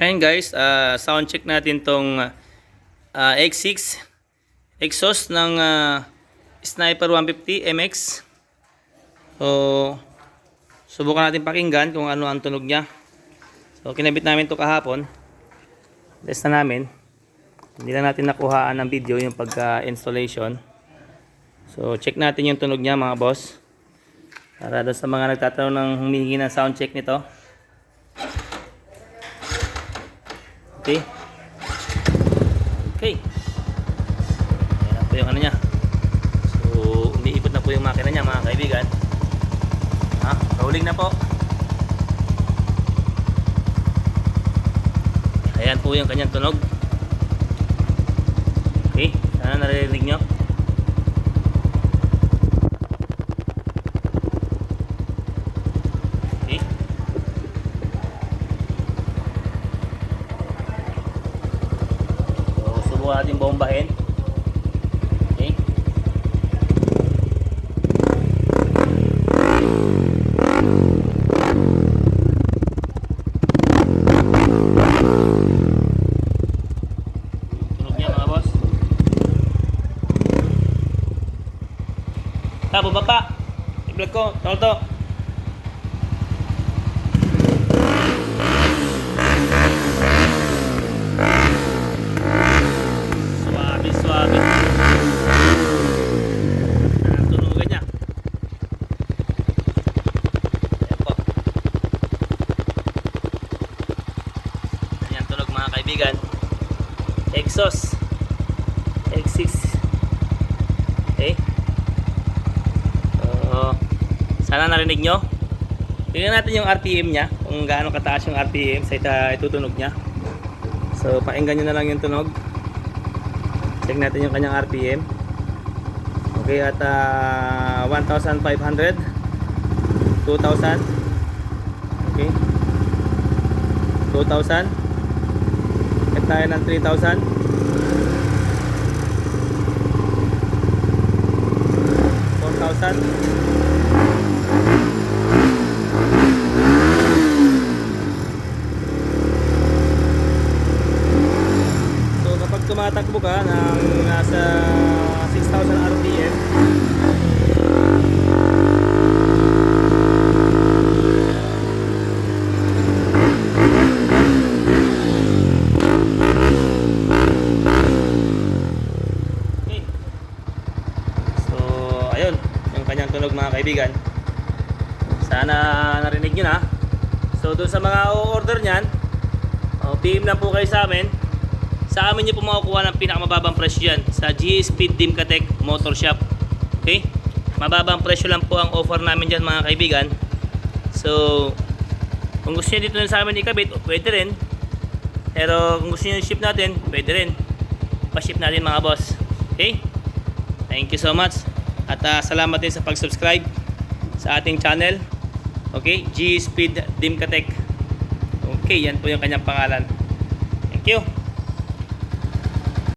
Ayan guys, sound check natin tong X6 exhaust ng Sniper 150 MX. So, subukan natin pakinggan kung ano ang tunog niya. So, kinabit namin to kahapon. Test na namin. Hindi na natin nakuhaan ng video yung pagka-installation. So, check natin yung tunog niya mga boss. Para doon sa mga nagtatanong ng humihingi ng sound check nito. Okay. Okay. Ayan na po yung ano niya. So, umiikot na po yung makina niya mga kaibigan. Rolling na po. Ayan po yung kanyang tunog. Okay. Sana naririnig nyo. Okay. Subukan natin bombahin. Okay. Tunog niya mga boss. Baba pa. I-vlog ko. Tolto. Suabe. Ang tunugan niya. Ayan po. Ayan tunog mga kaibigan. Exhaust X6. Okay. So, sana narinig nyo. Tingnan natin yung RPM niya. Kung gaano kataas yung RPM sa itutunog niya. So, pakinggan nyo na lang yung tunog. Check natin yung kanyang RPM. Okay, at 1,500, 2,000. Okay. 2,000. Check tayo ng 3,000. 4,000. Tumatakbo ka ng nasa 6,000 RPM. Okay. So, ayun yung kanyang tunog mga kaibigan. Sana narinig nyo na. So, doon sa mga o-order nyan, PM lang po kayo sa amin. Sa amin nyo po makukuha ng pinakamababang presyo yan sa G-Speed Dimcatech Motor Shop. Okay? Mababang presyo lang po ang offer namin dyan mga kaibigan. So, kung gusto nyo dito na sa amin ikabit, pwede rin. Pero kung gusto nyo ship natin, pwede rin. Pa-ship natin mga boss. Okay? Thank you so much. At salamat din sa pag-subscribe sa ating channel. Okay? G-Speed Dimcatech. Okay, yan po yung kanyang pangalan.